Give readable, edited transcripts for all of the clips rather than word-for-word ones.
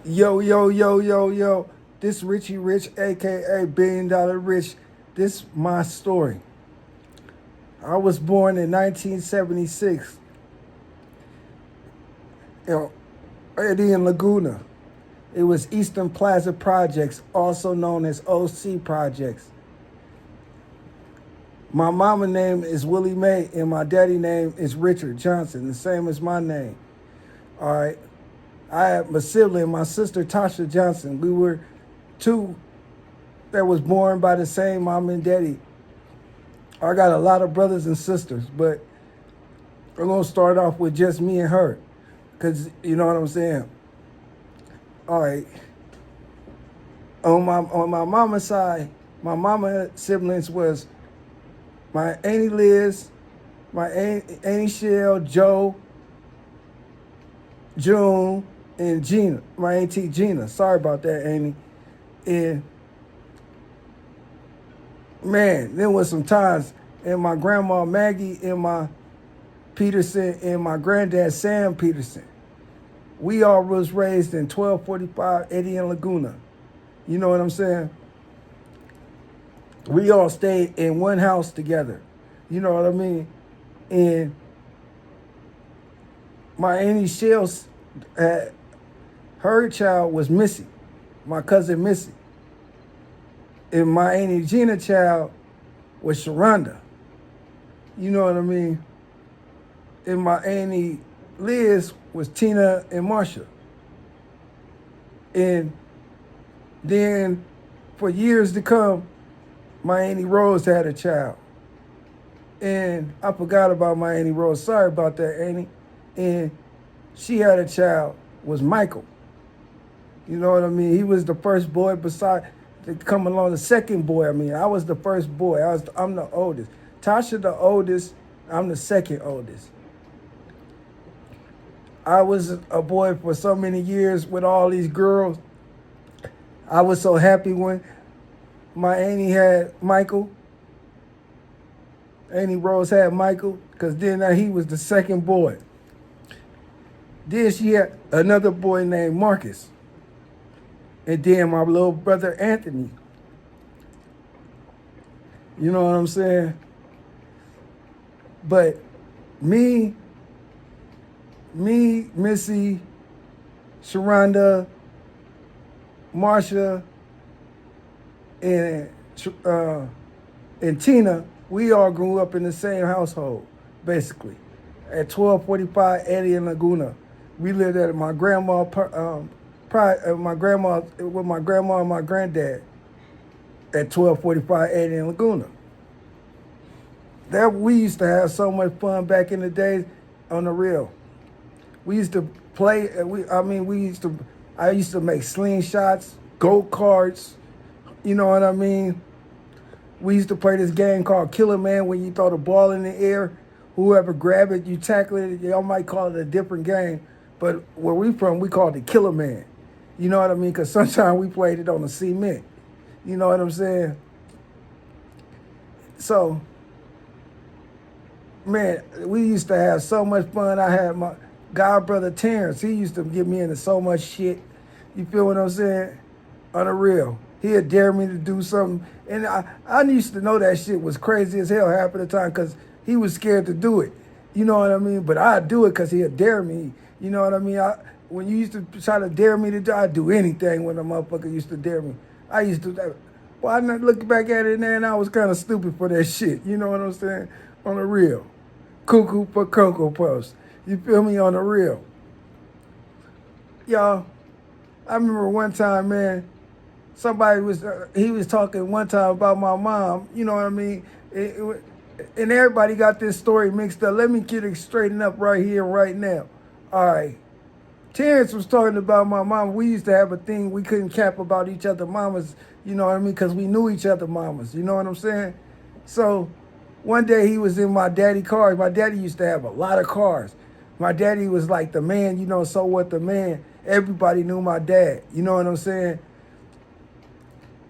Yo, yo, yo, yo, yo. This Richie Rich, aka Billion Dollar Rich. This my story. I was born in 1976 in Eddie and Laguna. It was Eastern Plaza Projects, also known as OC Projects. My mama name is Willie Mae and my daddy name is Richard Johnson, the same as my name. All right. I have a sibling, my sister Tasha Johnson. We were two that was born by the same mom and daddy. I got a lot of brothers and sisters, but we're gonna start off with just me and her, cause you know what I'm saying. All right. On my mama's side, my mama siblings was my Auntie Liz, my Auntie Shell, Joe, June, and Gina, my auntie Gina. Sorry about that, Auntie. And man, there was some times, and my grandma Maggie and my Peterson and my granddad Sam Peterson. We all was raised in 1245 Eddie and Laguna. You know what I'm saying? We all stayed in one house together. You know what I mean? And my Auntie Shell's her child was Missy, my cousin Missy. And my Auntie Gina child was Sharonda. You know what I mean? And my Auntie Liz was Tina and Marsha. And then for years to come, my Auntie Rose had a child. And I forgot about my Auntie Rose. Sorry about that, Auntie. And she had a child, was Michael. You know what I mean? He was the first boy beside to come along, the second boy. I mean, I was the first boy. I'm the oldest. Tasha the oldest, I'm the second oldest. I was a boy for so many years with all these girls. I was so happy when my auntie had Michael. Auntie Rose had Michael, because then he was the second boy. Then she had another boy named Marcus. And then my little brother Anthony. You know what I'm saying? But me, Missy, Sharonda, Marsha, and Tina, we all grew up in the same household, basically. At 1245 Eddie and Laguna. We lived at my grandma, my grandma with my grandma and my granddad at 1245 Eddie and Laguna. That we used to have so much fun back in the days on the real. We used to play. I used to make slingshots, go-karts. You know what I mean? We used to play this game called Killer Man, when you throw the ball in the air. Whoever grab it, you tackle it. Y'all might call it a different game, but where we from, we called it Killer Man. You know what I mean? Because sometimes we played it on the cement. You know what I'm saying? So, man, we used to have so much fun. I had my god brother Terrence. He used to get me into so much shit. You feel what I'm saying? On the real. He'd dare me to do something. And I used to know that shit was crazy as hell half of the time, because he was scared to do it. You know what I mean? But I'd do it because he'd dare me. You know what I mean? When you used to try to dare me to do, I'd do anything when a motherfucker used to dare me. I used to, well, I look back at it now, and I was kind of stupid for that shit. You know what I'm saying? On the real. Cuckoo for Cocoa Puffs. You feel me? On the real. Y'all, I remember one time, man, somebody he was talking one time about my mom. You know what I mean? And everybody got this story mixed up. Let me get it straightened up right here, right now. All right. Terrence was talking about my mom. We used to have a thing, we couldn't cap about each other mamas, you know what I mean? Because we knew each other mamas, you know what I'm saying? So one day he was in my daddy car. My daddy used to have a lot of cars. My daddy was like the man, you know, so what the man. Everybody knew my dad, you know what I'm saying?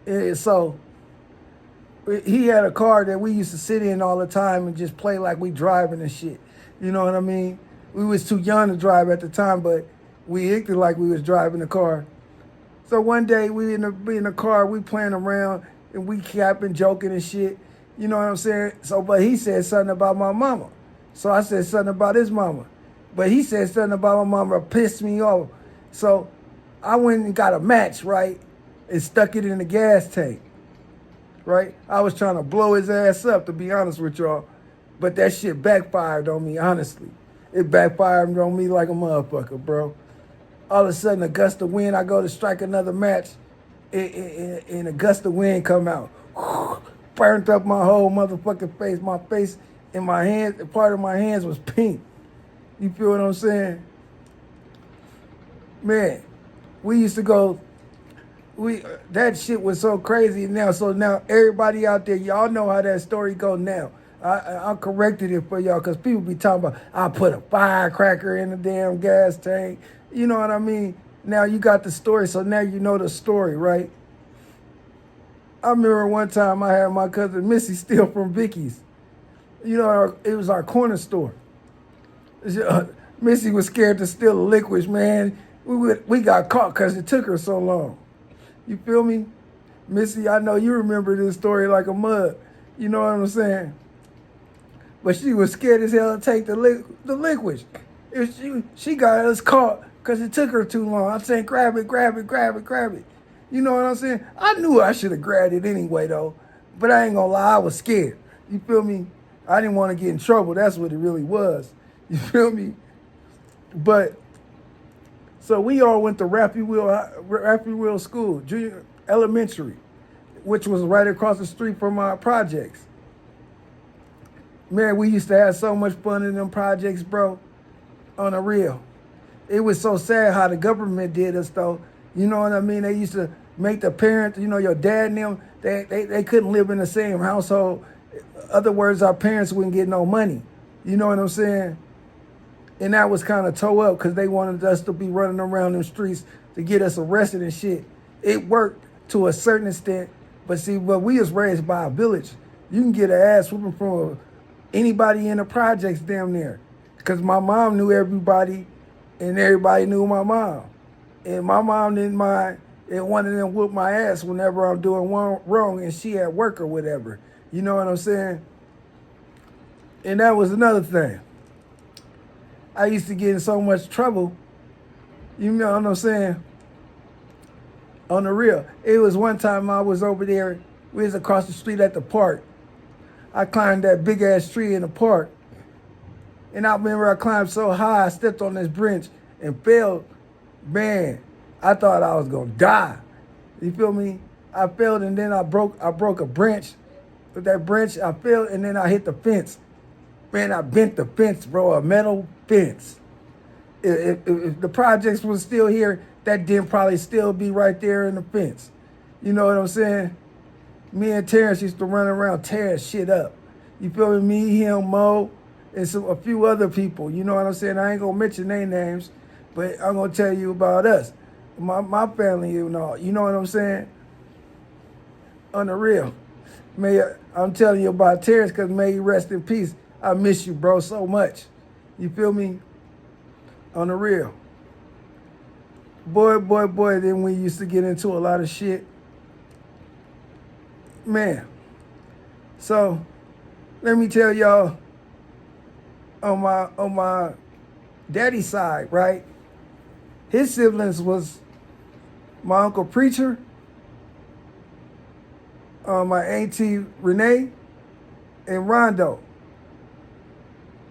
And so he had a car that we used to sit in all the time and just play like we driving and shit. You know what I mean? We was too young to drive at the time, but we acted like we was driving the car. So one day we in the car, we playing around and we capping, joking and shit. You know what I'm saying? So, but he said something about my mama. So I said something about his mama. But he said something about my mama that pissed me off. So I went and got a match, right? And stuck it in the gas tank, right? I was trying to blow his ass up, to be honest with y'all. But that shit backfired on me, honestly. It backfired on me like a motherfucker, bro. All of a sudden, a gust of wind, I go to strike another match, and a gust of wind come out. Burnt up my whole motherfucking face. My face and my hands, part of my hands was pink. You feel what I'm saying? Man, we used to go, that shit was so crazy now. So now everybody out there, y'all know how that story go now. I corrected it for y'all because people be talking about, I put a firecracker in the damn gas tank. You know what I mean? Now you got the story, so now you know the story, right? I remember one time I had my cousin Missy steal from Vicky's. You know, it was our corner store. Missy was scared to steal the liquids, man. We got caught because it took her so long. You feel me? Missy, I know you remember this story like a mug. You know what I'm saying? But she was scared as hell to take the liquids. She got us caught because it took her too long. I'm saying, grab it, grab it, grab it, grab it. You know what I'm saying? I knew I should have grabbed it anyway, though. But I ain't gonna lie, I was scared. You feel me? I didn't want to get in trouble. That's what it really was. You feel me? But, so we all went to Raffy Wheel School, junior elementary, which was right across the street from our projects. Man, we used to have so much fun in them projects, bro, on the real. It was so sad how the government did us, though. You know what I mean? They used to make the parents, you know, your dad and them, they couldn't live in the same household. Other words, our parents wouldn't get no money. You know what I'm saying? And that was kind of toe up because they wanted us to be running around them streets to get us arrested and shit. It worked to a certain extent, but see, but we was raised by a village. You can get an ass whooping from anybody in the projects damn near. Because my mom knew everybody and everybody knew my mom. And my mom didn't mind and wanted them whoop my ass whenever I'm doing wrong and she at work or whatever. You know what I'm saying? And that was another thing. I used to get in so much trouble. You know what I'm saying? On the real. It was one time I was over there. We was across the street at the park. I climbed that big ass tree in the park. And I remember I climbed so high, I stepped on this branch and fell. Man, I thought I was gonna die. You feel me? I fell and then I broke a branch. With that branch, I fell and then I hit the fence. Man, I bent the fence, bro, a metal fence. If the projects was still here, that didn't probably still be right there in the fence. You know what I'm saying? Me and Terrence used to run around tearing shit up. You feel me? Me, him, Mo, and a few other people. You know what I'm saying? I ain't gonna mention their names, but I'm gonna tell you about us. My family, you know what I'm saying? On the real. I'm telling you about Terrence because may he rest in peace. I miss you, bro, so much. You feel me? On the real. Boy, then we used to get into a lot of shit. Man. So, let me tell y'all, on my daddy's side, right? His siblings was my Uncle Preacher, my auntie Renee, and Rondo.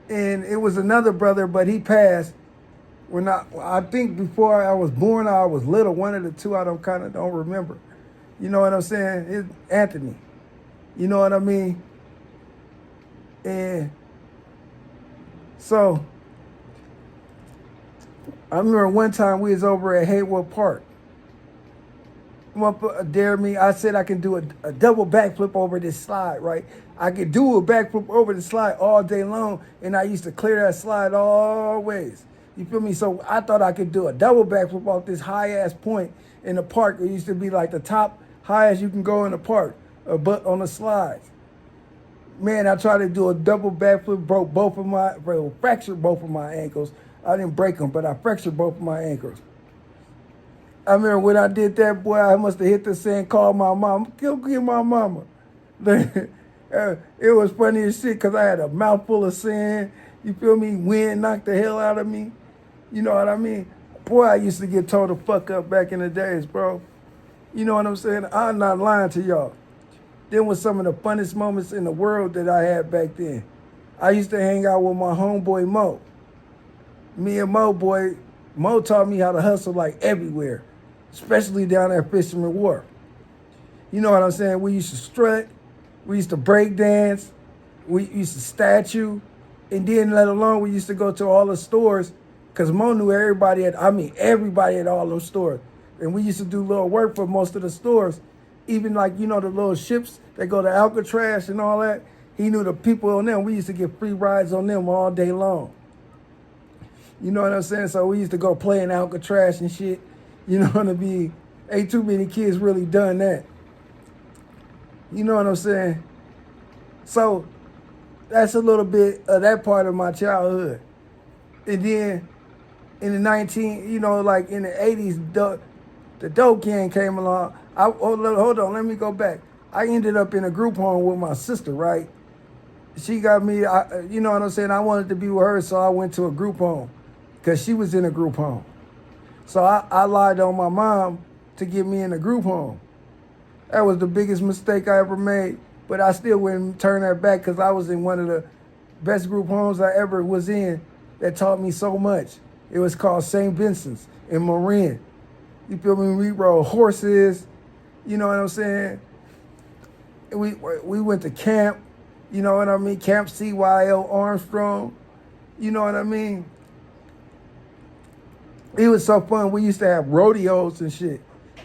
And it was another brother, but he passed when I think before I was born, I was little. One of the two, I don't remember. You know what I'm saying? It's Anthony. You know what I mean? And so I remember one time we was over at Haywood Park. Motherfucker dared me. I said I can do a double backflip over this slide, right? I could do a backflip over the slide all day long, and I used to clear that slide always. You feel me? So I thought I could do a double backflip off this high-ass point in the park. It used to be like the top highest you can go in the park, but on the slides. Man, I tried to do a double backflip, fractured both of my ankles. I didn't break them, but I fractured both of my ankles. I remember when I did that, boy, I must have hit the sand, called my mom. Go get my mama. It was funny as shit because I had a mouthful of sand. You feel me? Wind knocked the hell out of me. You know what I mean? Boy, I used to get told to fuck up back in the days, bro. You know what I'm saying? I'm not lying to y'all. Them was some of the funnest moments in the world that I had back then. I used to hang out with my homeboy Mo. Me and Mo, boy, Mo taught me how to hustle like everywhere, especially down at Fisherman Wharf. You know what I'm saying? We used to strut, we used to break dance, we used to statue, and then let alone we used to go to all the stores because Mo knew everybody everybody at all those stores. And we used to do little work for most of the stores. Even like, the little ships that go to Alcatraz and all that. He knew the people on them. We used to get free rides on them all day long. You know what I'm saying? So we used to go play in Alcatraz and shit. You know what I mean? Ain't too many kids really done that. You know what I'm saying? So that's a little bit of that part of my childhood. And then in the like in the 80s, the dope gang came along. Hold on, let me go back. I ended up in a group home with my sister, right? She got me, you know what I'm saying? I wanted to be with her, so I went to a group home because she was in a group home. So I lied on my mom to get me in a group home. That was the biggest mistake I ever made, but I still wouldn't turn that back because I was in one of the best group homes I ever was in that taught me so much. It was called St. Vincent's in Marin. You feel me? We rode horses, you know what I'm saying? We went to camp, you know what I mean? Camp CYL Armstrong, you know what I mean? It was so fun. We used to have rodeos and shit,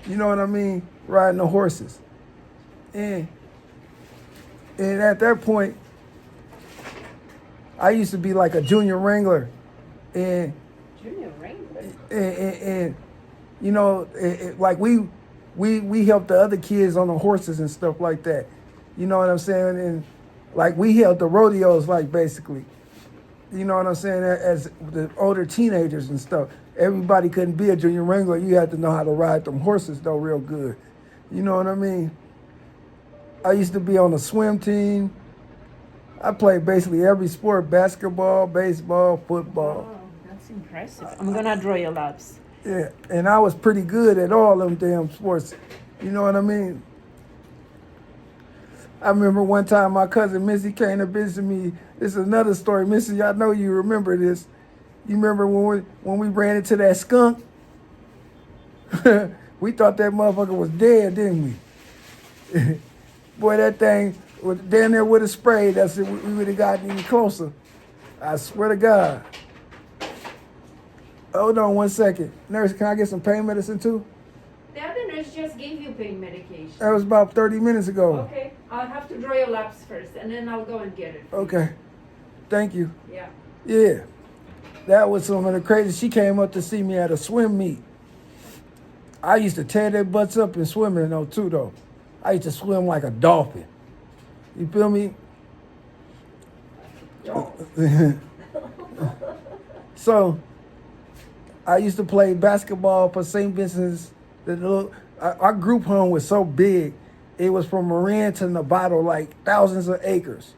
you know what I mean? Riding the horses. And at that point, I used to be like a junior wrangler. And Junior wrangler? And like we helped the other kids on the horses and stuff like that. You know what I'm saying? And like we held the rodeos, like basically. You know what I'm saying? As the older teenagers and stuff. Everybody couldn't be a junior wrangler. You had to know how to ride them horses though real good. You know what I mean? I used to be on the swim team. I played basically every sport: basketball, baseball, football. Oh, that's impressive. I'm gonna draw your laps. Yeah, and I was pretty good at all them damn sports. You know what I mean? I remember one time my cousin Missy came to visit me. This is another story. Missy, I know you remember this. You remember when we ran into that skunk? We thought that motherfucker was dead, didn't we? Boy, that thing was down there with a spray. That's it. We would have gotten any closer. I swear to God. Hold on 1 second. Nurse, can I get some pain medicine too? The other nurse just gave you pain medication. That was about 30 minutes ago. Okay, I'll have to draw your laps first, and then I'll go and get it. Okay. Thank you. Yeah. Yeah. That was some of the crazy. She came up to see me at a swim meet. I used to tear their butts up in swimming though too though. I used to swim like a dolphin. You feel me? So I used to play basketball for St. Vincent's. Our group home was so big, it was from Marin to Novato, like thousands of acres.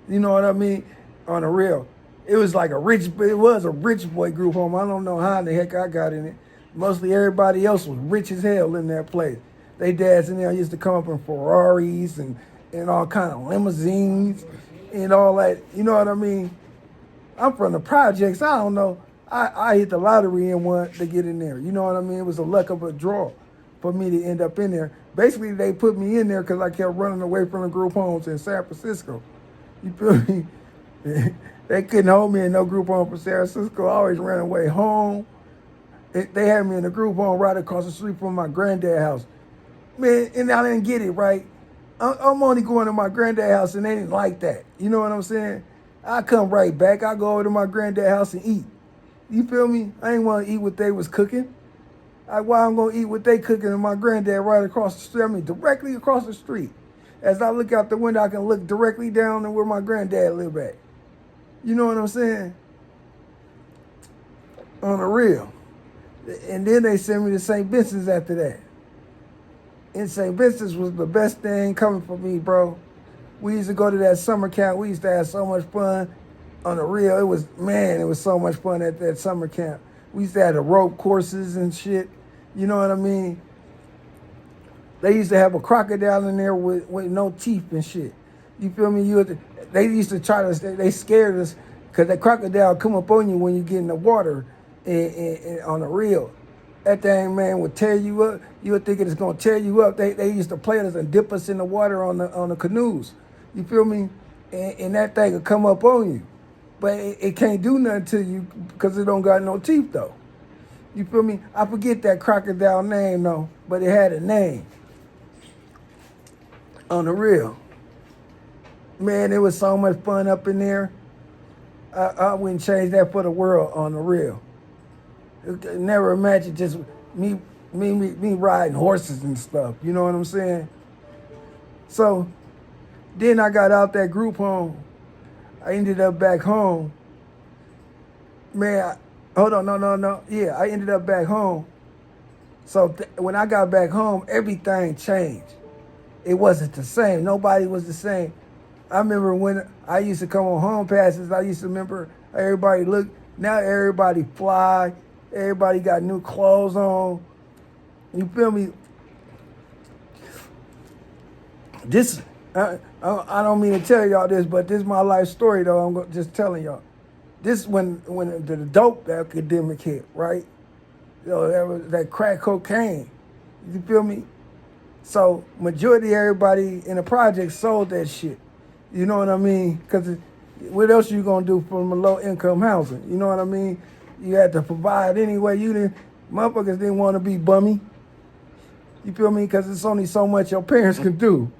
You know what I mean? On the real. It was a rich boy group home. I don't know how the heck I got in it. Mostly everybody else was rich as hell in that place. They dads in there used to come up in Ferraris and all kind of limousines and all that. You know what I mean? I'm from the projects. I don't know. I hit the lottery and wanted to get in there. You know what I mean? It was a luck of a draw for me to end up in there. Basically, they put me in there because I kept running away from the group homes in San Francisco. You feel me? They couldn't hold me in no group home from San Francisco. I always ran away home. They had me in a group home right across the street from my granddad's house. Man, and I didn't get it right. I'm only going to my granddad's house, and they didn't like that. You know what I'm saying? I come right back. I go over to my granddad's house and eat. You feel me? I ain't want to eat what they was cooking. Why I'm going to eat what they cooking and my granddad right across the street. I mean, directly across the street. As I look out the window, I can look directly down to where my granddad lived at. You know what I'm saying? On the real. And then they sent me to St. Vincent's after that. And St. Vincent's was the best thing coming for me, bro. We used to go to that summer camp. We used to have so much fun on the real. It was so much fun at that summer camp. We used to have the rope courses and shit. You know what I mean? They used to have a crocodile in there with no teeth and shit. You feel me? They used to try to, they scared us because that crocodile come up on you when you get in the water and on the reel. That thing, man, would tear you up. You would think it's going to tear you up. They used to play us and dip us in the water on the canoes. You feel me? And that thing would come up on you. But it can't do nothing to you because it don't got no teeth, though. You feel me? I forget that crocodile name, though, but it had a name. On the real. Man, it was so much fun up in there. I wouldn't change that for the world on the real. Never imagine just me riding horses and stuff. You know what I'm saying? So then I got out that group home. I ended up back home. Man, hold on, no. Yeah, I ended up back home. So when I got back home, everything changed. It wasn't the same. Nobody was the same. I remember when I used to come on home passes, I used to remember everybody look. Now everybody fly. Everybody got new clothes on. You feel me? This, I don't mean to tell y'all this, but this is my life story, though. I'm just telling y'all. This when the dope epidemic hit, right? You know, that was that crack cocaine. You feel me? So majority of everybody in the project sold that shit. You know what I mean? Because what else you gonna do from a low income housing? You know what I mean? You had to provide anyway. Motherfuckers didn't want to be bummy. You feel me? Because it's only so much your parents can do.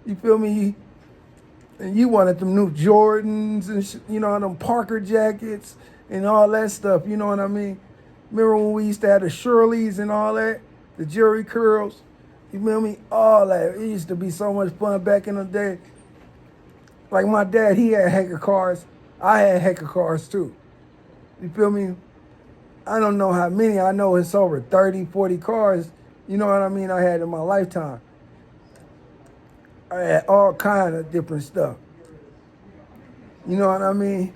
You feel me? And you wanted them new Jordans and you know, them Parker jackets and all that stuff. You know what I mean? Remember when we used to have the Shirleys and all that? The Jerry curls? You feel me? All that. It used to be so much fun back in the day. Like my dad, he had heck of cars. I had heck of cars too. You feel me? I don't know how many. I know it's over 30, 40 cars. You know what I mean? I had in my lifetime. I had all kind of different stuff. You know what I mean?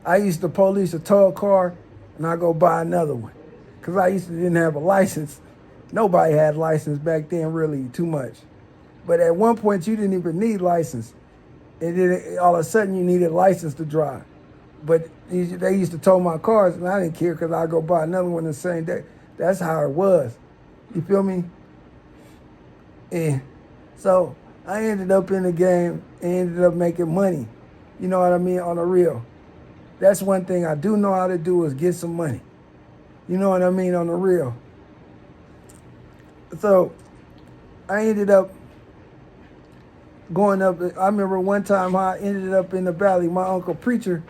I used to police a tow car and I go buy another one. Because I didn't have a license. Nobody had license back then really too much. But at one point you didn't even need license. And then all of a sudden you needed a license to drive. But they used to tow my cars and I didn't care because I'd go buy another one the same day. That's how it was. You feel me? And so I ended up in the game and ended up making money. You know what I mean? On the real. That's one thing I do know how to do is get some money. You know what I mean? On the real. So I ended up going up. I remember one time how I ended up in the valley. My uncle preacher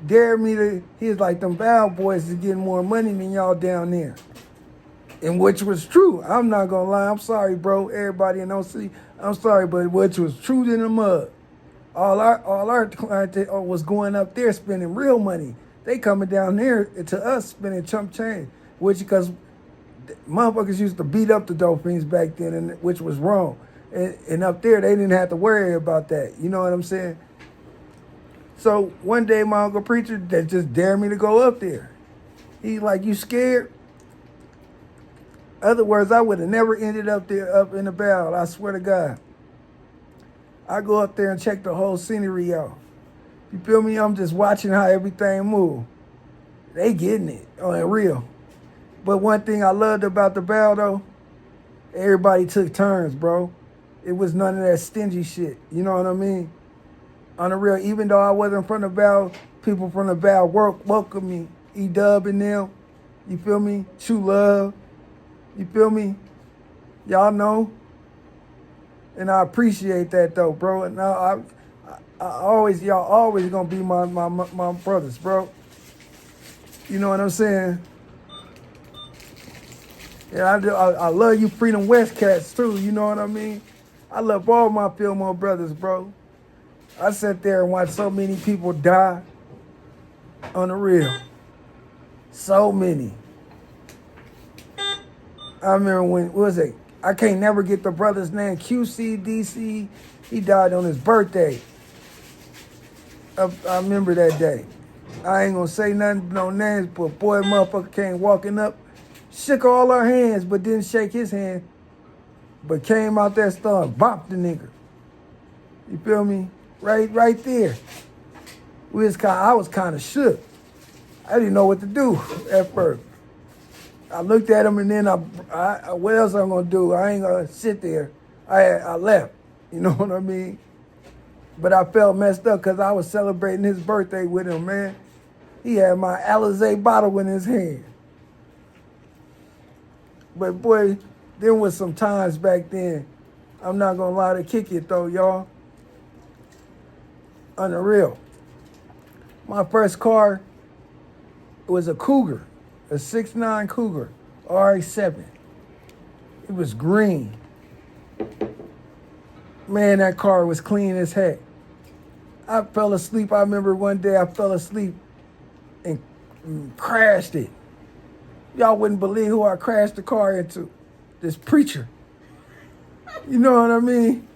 dared me to, he was like, them Val boys is getting more money than y'all down there. And which was true. I'm not going to lie. I'm sorry, bro. Everybody in OC, I'm sorry, but which was true in the mud. All our clientele was going up there spending real money. They coming down there to us spending chump change, which because motherfuckers used to beat up the dolphins back then, and which was wrong. And up there, they didn't have to worry about that. You know what I'm saying? So one day, my uncle preacher that just dared me to go up there. He's like, "You scared?" Other words, I would have never ended up there, up in the barrel. I swear to God. I go up there and check the whole scenery out. You feel me? I'm just watching how everything move. They getting it on it real. But one thing I loved about the barrel though, everybody took turns, bro. It was none of that stingy shit. You know what I mean? On the real, even though I wasn't from the barrel, people from the barrel welcomed me. E-Dub and them. You feel me? True Love. You feel me? Y'all know. And I appreciate that though, bro. And I always, y'all always gonna be my brothers, bro. You know what I'm saying? And I love you Freedom West cats too, you know what I mean? I love all my Fillmore brothers, bro. I sat there and watched so many people die on the real. So many. I remember when, what was it? I can't never get the brother's name. QCDC. He died on his birthday. I remember that day. I ain't gonna say nothing, no names, but boy, motherfucker came walking up, shook all our hands, but didn't shake his hand, but came out that store and bopped the nigga. You feel me? Right there. I was kind of shook. I didn't know what to do at first. I looked at him and then what else I'm gonna do? I ain't gonna sit there. I left. You know what I mean? But I felt messed up because I was celebrating his birthday with him, man. He had my Alizé bottle in his hand. But boy, there was some times back then. I'm not gonna lie to kick it though, y'all. On the real. My first car was a Cougar, a 6'9" Cougar, RA7. It was green. Man, that car was clean as heck. I fell asleep. I remember one day I fell asleep and crashed it. Y'all wouldn't believe who I crashed the car into. This preacher. You know what I mean?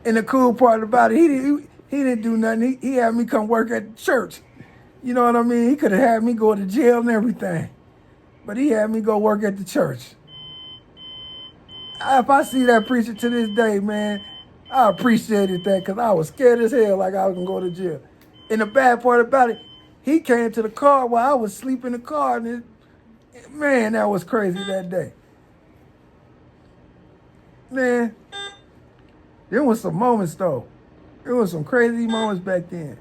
And the cool part about it, he didn't do nothing. He had me come work at the church. You know what I mean? He could have had me go to jail and everything. But he had me go work at the church. If I see that preacher to this day, man, I appreciated that because I was scared as hell like I was going to go to jail. And the bad part about it, he came to the car while I was asleep in the car. And man, that was crazy that day. Man, there was some moments though. There was some crazy moments back then.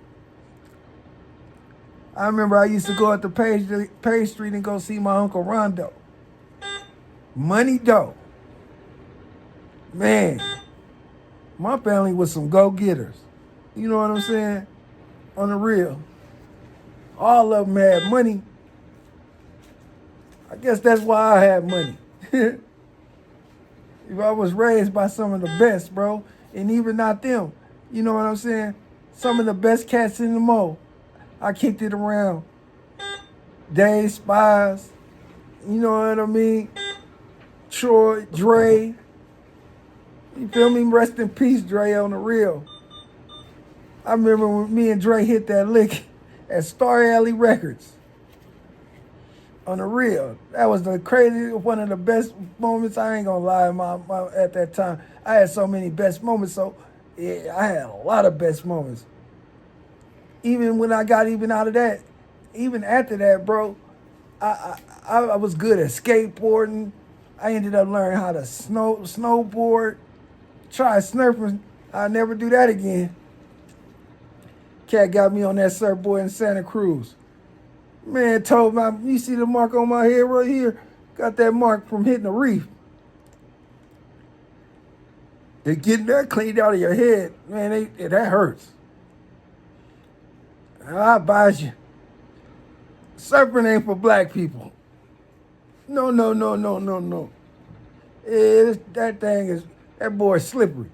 I remember I used to go up to Page Street and go see my Uncle Rondo. Money Doe. Man, my family was some go-getters. You know what I'm saying? On the real. All of them had money. I guess that's why I had money. I was raised by some of the best, bro. And even not them. You know what I'm saying? Some of the best cats in the mo. I kicked it around. Dave Spies. You know what I mean? Troy, Dre. You feel me? Rest in peace, Dre, on the real. I remember when me and Dre hit that lick at Star Alley Records. On the real. That was the crazy, one of the best moments. I ain't gonna lie, at that time. I had so many best moments, so yeah, I had a lot of best moments. Even when I got even out of that, even after that, bro, I was good at skateboarding. I ended up learning how to snowboard. Try surfing. I'll never do that again. Cat got me on that surfboard in Santa Cruz. Man told me, you see the mark on my head right here? Got that mark from hitting the reef. They getting that cleaned out of your head, man, that hurts. I advise you, surfing ain't for black people. No. That boy's slippery.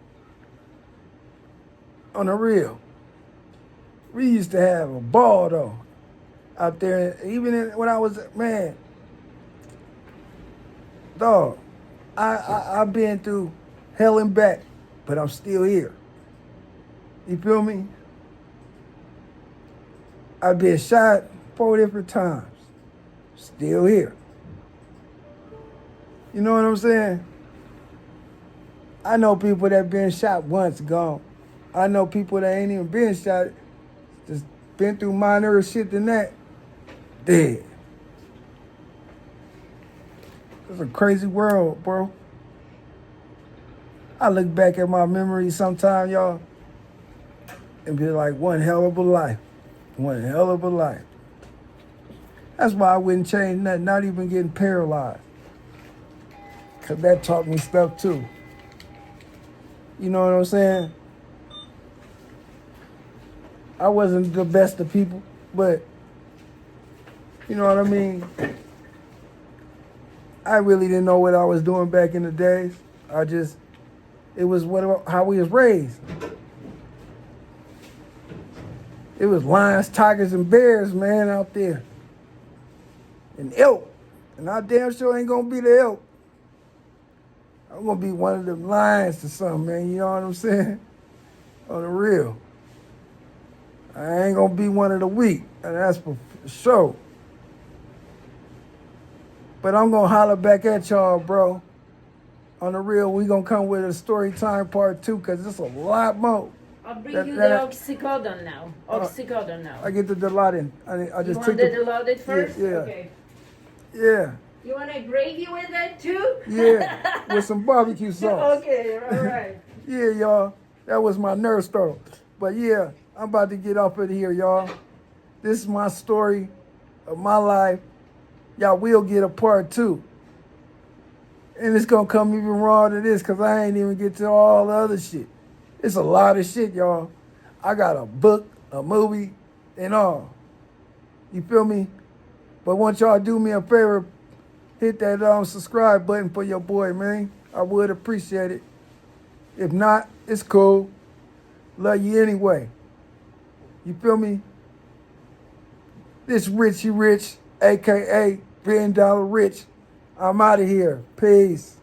On the real. We used to have a ball, though, out there. When I was, man, dog, I've been through hell and back, but I'm still here. You feel me? I've been shot 4 different times. Still here. You know what I'm saying? I know people that been shot once, gone. I know people that ain't even been shot, just been through minor shit than that, dead. It's a crazy world, bro. I look back at my memories sometime, y'all, and be like, one hell of a life. One hell of a life. That's why I wouldn't change nothing, not even getting paralyzed. Because that taught me stuff too. You know what I'm saying? I wasn't the best of people, but you know what I mean? I really didn't know what I was doing back in the days. It was how we was raised. It was lions, tigers, and bears, man, out there. And elk. And I damn sure ain't gonna be the elk. I'm gonna be one of them lions or something, man. You know what I'm saying? On the real. I ain't gonna be one of the weak, and that's for sure. But I'm gonna holler back at y'all, bro. On the real, we gonna come with a story time part 2, cause it's a lot more. I'll bring That- you that- the oxycodone now. Oxycodone now. I get the Dilaudid. I You just want took the the Dilaudid first? yeah. Okay. yeah, You want a gravy with it too? yeah, with some barbecue sauce. Okay, all right. Yeah, y'all. That was my nerve starter. But yeah, I'm about to get off of here, y'all. This is my story of my life. Y'all will get a part 2. And it's gonna come even raw to this because I ain't even get to all the other shit. It's a lot of shit, y'all. I got a book, a movie, and all. You feel me? But once y'all do me a favor, hit that subscribe button for your boy, man. I would appreciate it. If not, it's cool. Love you anyway. You feel me? This Richie Rich, aka $1 Billion Rich. I'm out of here. Peace.